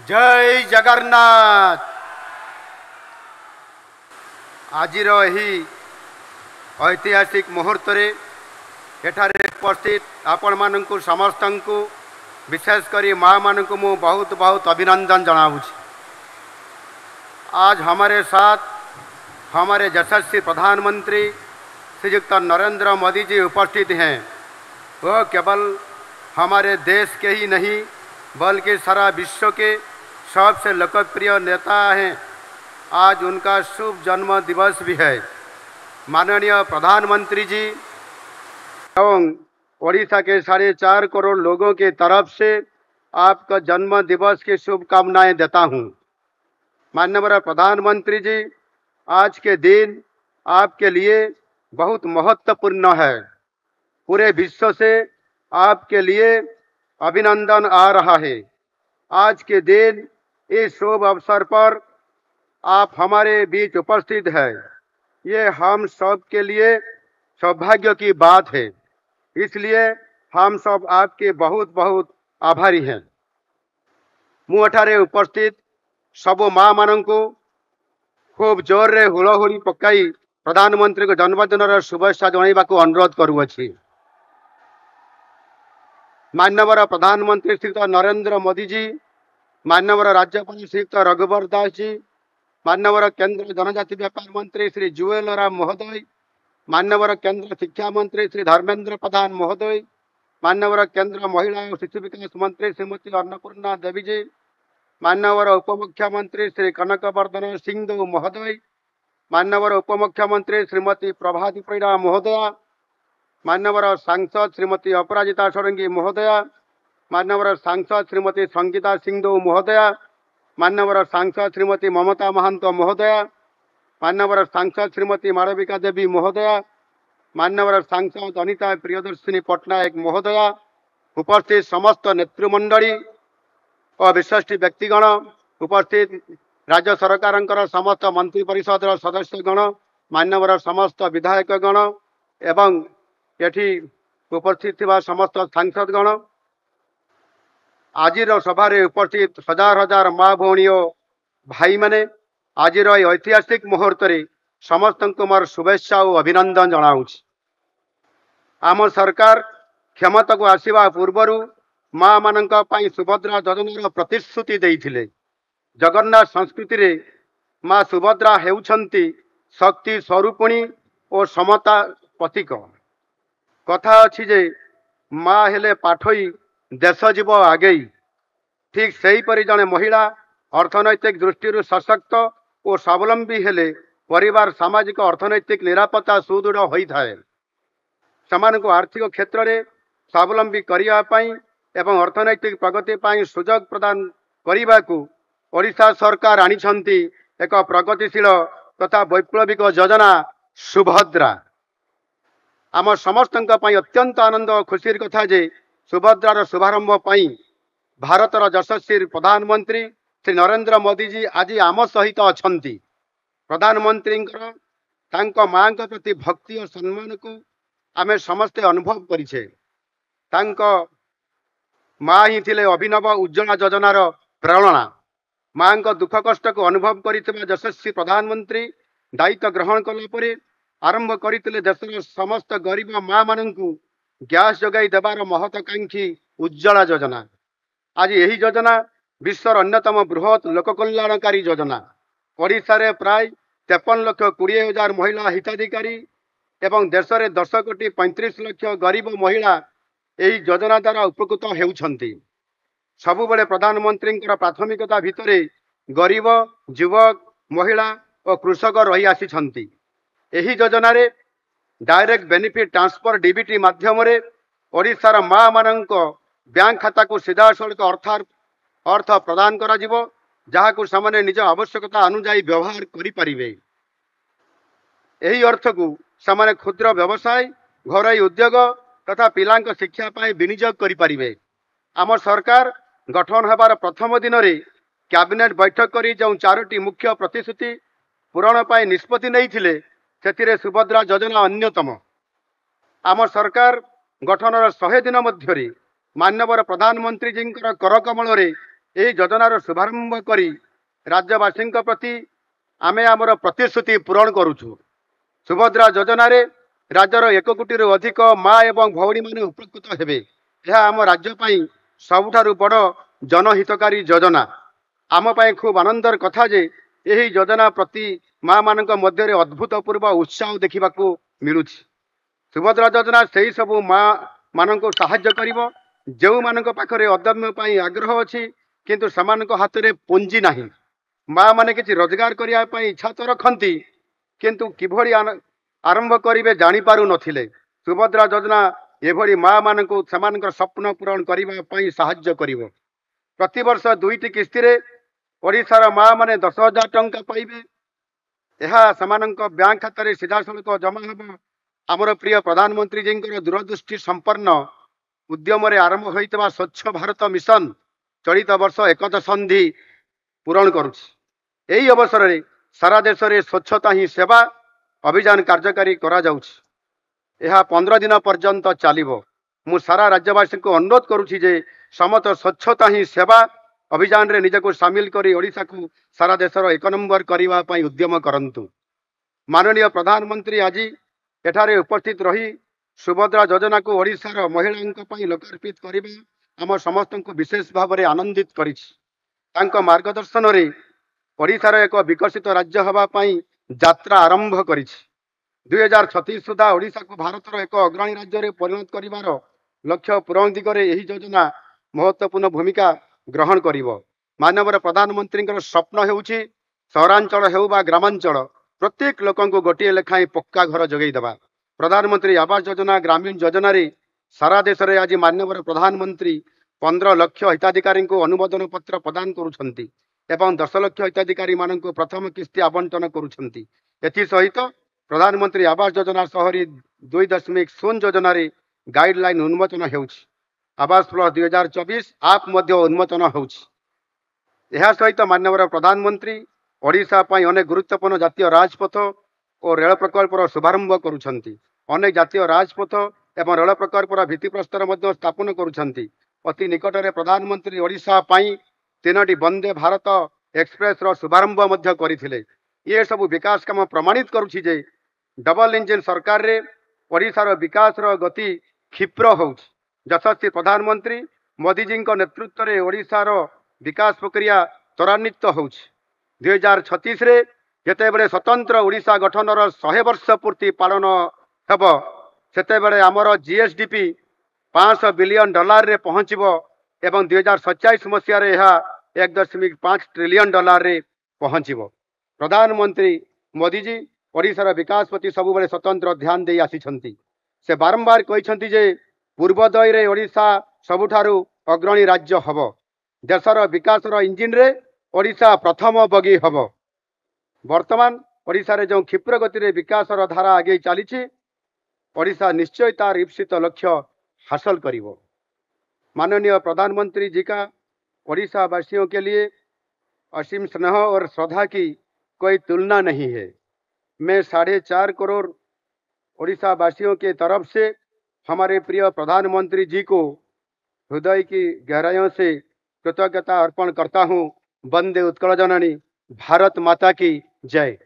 जय जगन्नाथ। आजिर एही ऐतिहासिक मुहूर्त एठारे उपस्थित आपण मानकु समस्तंकु विशेषकर माँ मानकु मु बहुत बहुत अभिनंदन जनाऊँगी। आज हमारे साथ हमारे यशस्वी प्रधानमंत्री श्रीयुक्त नरेंद्र मोदी जी उपस्थित हैं। वह केवल हमारे देश के ही नहीं बल्कि सारा विश्व के सबसे लोकप्रिय नेता हैं। आज उनका शुभ जन्म दिवस भी है। माननीय प्रधानमंत्री जी एवं ओडिशा के 4.5 करोड़ लोगों के तरफ से आपका जन्म दिवस की शुभकामनाएं देता हूं। माननीय प्रधानमंत्री जी, आज के दिन आपके लिए बहुत महत्वपूर्ण है। पूरे विश्व से आपके लिए अभिनंदन आ रहा है। आज के दिन इस शुभ अवसर पर आप हमारे बीच उपस्थित हैं। ये हम सब के लिए सौभाग्य की बात है। इसलिए हम सब आपके बहुत बहुत आभारी हैं। मु एठारे उपस्थित सब माँ मान को खूब जोर रे हुलहुली पकाई प्रधानमंत्री को जन्मदिन शुभेच्छा जनइबा को अनुरोध करुअछि। माननीय प्रधानमंत्री श्रीयुक्त नरेंद्र मोदी जी, माननीय राज्यपाल श्रीयुक्त रघुवर दास जी, माननीय केंद्र जनजाति व्यापार मंत्री श्री जुएल राम महोदय, माननीय केंद्र शिक्षा मंत्री श्री धर्मेंद्र प्रधान महोदय, माननीय केंद्र महिला और शिशु विकास मंत्री श्रीमती अन्नपूर्णा देवी जी, माननीय उपमुख्यमंत्री श्री कनकवर्धन सिंह महोदय, माननीय उपमुख्यमंत्री श्रीमती प्रभाती परिड़ा महोदया, माननीय सांसद श्रीमती अपराजिता षडंगी महोदया, माननीय सांसद श्रीमती संगीता सिंह महोदया, माननीय सांसद श्रीमती ममता महंत महोदया, माननीय सांसद श्रीमती मालविका देवी महोदया, माननीय सांसद अनिता प्रियदर्शिनी पट्टनायक महोदया, उपस्थित समस्त नेतृमंडली और विशिष्ट व्यक्तिगण, उपस्थित राज्य सरकार समस्त मंत्री परिषद सदस्यगण, माननीय समस्त विधायकगण एवं एठी उपस्थित थिबा समस्त सांसदगण, आजिर सभारे उपस्थित हजार हजार माँ भौणी और भाई माने, आजिर ऐतिहासिक मुहूर्त समस्त को मोर शुभेच्छा और अभिनंदन जनाऊँगी। आम सरकार क्षमता को आसवा पूर्वर माँ मानक सुभद्रा योजनार प्रतिश्रुति देइथिले। जगन्नाथ संस्कृति रे माँ सुभद्रा हेउछंती शक्ति स्वरूपिणी और समता प्रतीक। कथा अछि जे माँ हेले पाठई देश जीव आगे। ठीक सही परि जने महिला अर्थनैतिक दृष्टि सशक्त और स्वावलंबी हेले परिवार सामाजिक अर्थनैतिक निरापत्ता सुदृढ़ होता है। को आर्थिक क्षेत्र में स्वावलंबी करने एवं अर्थनैतिक प्रगति पर सुजोग प्रदान करने को ओडिशा सरकार आनिछंती एक प्रगतिशील तथा वैप्लविक योजना सुभद्रा। आम समस्त अत्यंत आनंद और खुशी कथा जे सुभद्रार शुभारंभ पाई भारतर यशस्वी प्रधानमंत्री श्री नरेंद्र मोदी जी आज आम सहित अछंती। प्रधानमंत्री माँ प्रति भक्ति और सम्मान को आमे समस्ते अनुभव करिछे। माँ ही थिले अभिनव उज्ज्वला योजनार प्रेरणा। माँ को दुख कष्ट को अनुभव करिथिबा यशस्वी प्रधानमंत्री दायित्व ग्रहण कला परे आरंभ करथिले देशर समस्त गरीब माँ माननकु गैस जगाई देवार महत्वाकांक्षी उज्ज्वला योजना। आज यही योजना विश्वर अन्यतम बृहत लोक कल्याणकारी योजना। ओडिशा रे प्राय 53,20,000 महिला हिताधिकारी एवं देश में 10,35,00,000 गरीब महिला यही योजना द्वारा उपकृत होउछंती। सबुबले प्रधानमंत्री प्राथमिकता भितरे गरीब युवक महिला और कृषक रही आसी। यही योजना रे डायरेक्ट बेनिफिट ट्रांसफर डीबीटी माध्यम ओडिशार माँ मानक बैंक खाता को सीधा सड़क अर्थ प्रदान करा जिवो, जहां से निज आवश्यकता अनुजाई व्यवहार करें। यही अर्थ को समान क्षुद्र व्यवसाय घरोई उद्योग तथा पिलांक शिक्षा पाई विनियोग करें। आम सरकार गठन होबार प्रथम दिन रे कैबिनेट बैठक करी जो 4टी मुख्य प्रतिश्रुति पूरण पाई निष्पत्ति नहीं थिले, सेतिरे सुभद्रा योजना अन्यतम। आम सरकार गठनर 100 दिन मध्य माननीय प्रधानमंत्री जी कर कमल ଏହି ଯୋଜନାର ଶୁଭାରମ୍ଭ କରି ରାଜ୍ୟବାସୀଙ୍କ ପ୍ରତି ଆମେ ଆମର ପ୍ରତିଶ୍ରୁତି ପୂରଣ କରୁଛୁ। ସୁଭଦ୍ରା ଯୋଜନାରେ ରାଜ୍ୟର 1 କୋଟିରୁ ଅଧିକ ମା ଏବଂ ଭଉଣୀମାନେ ଉପକୃତ ହେବେ। ଏହା ଆମ ରାଜ୍ୟ ପାଇଁ ସବୁଠାରୁ ବଡ଼ ଜନହିତକାରୀ ଯୋଜନା। ଆମ ପାଇଁ ଖୁବ୍ ଆନନ୍ଦର କଥା ଯେ ଏହି ଯୋଜନା ପ୍ରତି ମା ମାନଙ୍କ ମଧ୍ୟରେ ଅଦ୍ଭୁତପୂର୍ବ ଉତ୍ସାହ ଦେଖିବାକୁ ମିଳୁଛି। ସୁଭଦ୍ରା ଯୋଜନା ସେହି ସବୁ ମା ମାନଙ୍କୁ ସାହାଯ୍ୟ କରିବ ଯେଉଁମାନଙ୍କ ପାଖରେ ଅଦମ୍ୟ ପାଇଁ ଆଗ୍ରହ ଅଛି କିନ୍ତୁ ସେମାନଙ୍କ ହାତରେ ପୁଞ୍ଜି ନାହିଁ। ମା ମାନେ କିଛି ରୋଜଗାର କରିବା ପାଇଁ ଇଚ୍ଛା ତ ରଖନ୍ତି କିନ୍ତୁ କିଭଳି ଆରମ୍ଭ କରିବେ ଜାଣିପାରୁନଥିଲେ। ସୁଭଦ୍ରା ଯୋଜନା ଏଭଳି ମା ମାନଙ୍କୁ ସେମାନଙ୍କର ସ୍ୱପ୍ନ ପୂରଣ କରିବା ପାଇଁ ସାହାଯ୍ୟ କରିବ। ପ୍ରତିବର୍ଷ 2ଟି କିସ୍ତିରେ ଓଡ଼ିଶାର ମା ମାନେ 10,000 ଟଙ୍କା ପାଇବେ। ଏହା ସେମାନଙ୍କ ବ୍ୟାଙ୍କ ଖାତାରେ ସିଧାସଳଖ ଜମା ହେବ। ଆମର ପ୍ରିୟ ପ୍ରଧାନମନ୍ତ୍ରୀଜୀଙ୍କର ଦୂରଦୃଷ୍ଟି ସମ୍ପନ୍ନ ଉଦ୍ୟମରେ ଆରମ୍ଭ ହୋଇଥିବା ସ୍ୱଚ୍ଛ ଭାରତ ମିଶନ ଚଳିତ ବର୍ଷ 1 ଦଶନ୍ଧି ପୂରଣ କରୁଛି। ଏହି ଅବସରରେ ସାରା ଦେଶରେ ସ୍ୱଚ୍ଛତା ହିଁ ସେବା ଅଭିଯାନ କାର୍ଯ୍ୟକାରୀ କରାଯାଉଛି। ଏହା 15 ଦିନ ପର୍ଯ୍ୟନ୍ତ ଚାଲିବ। ମୁଁ ସାରା ରାଜ୍ୟବାସୀଙ୍କୁ ଅନୁରୋଧ କରୁଛି ଯେ ସମସ୍ତ ସ୍ୱଚ୍ଛତା ହିଁ ସେବା ଅଭିଯାନରେ ନିଜକୁ ସାମିଲ କରି ଓଡ଼ିଶାକୁ ସାରା ଦେଶର 1 ନମ୍ବର କରିବା ପାଇଁ ଉଦ୍ୟମ କରନ୍ତୁ। ମାନନୀୟ ପ୍ରଧାନମନ୍ତ୍ରୀ ଆଜି ଏଠାରେ ଉପସ୍ଥିତ ରହି ସୁଭଦ୍ରା ଯୋଜନାକୁ ଓଡ଼ିଶାର ମହିଳାଙ୍କ ପାଇଁ ଲୋକାର୍ପିତ କରିବା ଆମ ସମସ୍ତଙ୍କୁ ବିଶେଷ ଭାବରେ ଆନନ୍ଦିତ କରିଛି। ତାଙ୍କ ମାର୍ଗଦର୍ଶନରେ ଓଡ଼ିଶାର ଏକ ବିକଶିତ ରାଜ୍ୟ ହେବା ପାଇଁ ଯାତ୍ରା ଆରମ୍ଭ କରିଛି। 2036 ସୁଦ୍ଧା ଓଡ଼ିଶାକୁ ଭାରତର ଏକ ଅଗ୍ରଣୀ ରାଜ୍ୟରେ ପରିଣତ କରିବାର ଲକ୍ଷ୍ୟ ପୂରଣ ଦିଗରେ ଏହି ଯୋଜନା ମହତ୍ୱପୂର୍ଣ୍ଣ ଭୂମିକା ଗ୍ରହଣ କରିବ। ମାନନୀୟ ପ୍ରଧାନମନ୍ତ୍ରୀଙ୍କର ସ୍ୱପ୍ନ ହେଉଛି ସହରାଞ୍ଚଳ ହେଉ ବା ଗ୍ରାମାଞ୍ଚଳ ପ୍ରତ୍ୟେକ ଲୋକଙ୍କୁ ଗୋଟିଏ ଲେଖାଏଁ ପକ୍କା ଘର ଯୋଗାଇ ଦେବା। ପ୍ରଧାନମନ୍ତ୍ରୀ ଆବାସ ଯୋଜନା ଗ୍ରାମୀଣ ଯୋଜନାରେ ସାରା ଦେଶରେ ଆଜି ମାନନୀୟ ପ୍ରଧାନମନ୍ତ୍ରୀ 15 ଲକ୍ଷ ହିତାଧିକାରୀଙ୍କୁ ଅନୁମୋଦନ ପତ୍ର ପ୍ରଦାନ କରୁଛନ୍ତି ଏବଂ 10 ଲକ୍ଷ ହିତାଧିକାରୀମାନଙ୍କୁ ପ୍ରଥମ କିସ୍ତି ଆବଣ୍ଟନ କରୁଛନ୍ତି। ଏଥିସହିତ ପ୍ରଧାନମନ୍ତ୍ରୀ ଆବାସ ଯୋଜନା ସହରୀ 2.0 ଯୋଜନାରେ ଗାଇଡଲାଇନ ଉନ୍ମୋଚନ ହେଉଛି। ଆବାସ ପ୍ଲସ୍ 2024 ଆପ୍ ମଧ୍ୟ ଉନ୍ମୋଚନ ହେଉଛି। ଏହା ସହିତ ମାନନୀୟ ପ୍ରଧାନମନ୍ତ୍ରୀ ଓଡ଼ିଶା ପାଇଁ ଅନେକ ଗୁରୁତ୍ୱପୂର୍ଣ୍ଣ ଜାତୀୟ ରାଜପଥ ଓ ରେଳ ପ୍ରକଳ୍ପର ଶୁଭାରମ୍ଭ କରୁଛନ୍ତି। ଅନେକ ଜାତୀୟ ରାଜପଥ ଏବଂ ରେଳ ପ୍ରକଳ୍ପର ଭିତ୍ତିପ୍ରସ୍ତର ମଧ୍ୟ ସ୍ଥାପନ କରୁଛନ୍ତି। ଅତି ନିକଟରେ ପ୍ରଧାନମନ୍ତ୍ରୀ ଓଡ଼ିଶା ପାଇଁ 3ଟି ବନ୍ଦେ ଭାରତ ଏକ୍ସପ୍ରେସର ଶୁଭାରମ୍ଭ ମଧ୍ୟ କରିଥିଲେ। ଏସବୁ ବିକାଶ କାମ ପ୍ରମାଣିତ କରୁଛି ଯେ ଡବଲ ଇଞ୍ଜିନ ସରକାରରେ ଓଡ଼ିଶାର ବିକାଶର ଗତି କ୍ଷିପ୍ର ହେଉଛି। ଯଶସ୍ୱୀ ପ୍ରଧାନମନ୍ତ୍ରୀ ମୋଦିଜୀଙ୍କ ନେତୃତ୍ୱରେ ଓଡ଼ିଶାର ବିକାଶ ପ୍ରକ୍ରିୟା ତ୍ୱରାନ୍ୱିତ ହେଉଛି। 2036ରେ ଯେତେବେଳେ ସ୍ୱତନ୍ତ୍ର ଓଡ଼ିଶା ଗଠନର 100 ବର୍ଷ ପୂର୍ତ୍ତି ପାଳନ ହେବ ସେତେବେଳେ ଆମର GSDP $500 ବିଲିୟନ ରେ ପହଞ୍ଚିବ ଏବଂ 2047 ମସିହାରେ ଏହା $1.5 ଟ୍ରିଲିୟନ ପହଞ୍ଚିବ। ପ୍ରଧାନମନ୍ତ୍ରୀ ମୋଦିଜୀ ଓଡ଼ିଶାର ବିକାଶ ପ୍ରତି ସବୁବେଳେ ସ୍ୱତନ୍ତ୍ର ଧ୍ୟାନ ଦେଇ ଆସିଛନ୍ତି। ସେ ବାରମ୍ବାର କହିଛନ୍ତି ଯେ ପୂର୍ବୋଦୟରେ ଓଡ଼ିଶା ସବୁଠାରୁ ଅଗ୍ରଣୀ ରାଜ୍ୟ ହେବ। ଦେଶର ବିକାଶର ଇଞ୍ଜିନରେ ଓଡ଼ିଶା ପ୍ରଥମ ବଗି ହେବ। ବର୍ତ୍ତମାନ ଓଡ଼ିଶାରେ ଯେଉଁ କ୍ଷିପ୍ର ଗତିରେ ବିକାଶର ଧାରା ଆଗେଇ ଚାଲିଛି ଓଡ଼ିଶା निश्चय तार इप्सित लक्ष्य हासिल करिब। माननीय प्रधानमंत्री जी का ओडिशा वासियों के लिए असीम स्नेह और श्रद्धा की कोई तुलना नहीं है। मैं 4.5 करोड़ ओडिशा वासियों के तरफ से हमारे प्रिय प्रधानमंत्री जी को हृदय की गहराइयों से कृतज्ञता अर्पण करता हूँ। वंदे उत्कल जननी, भारत माता की जय।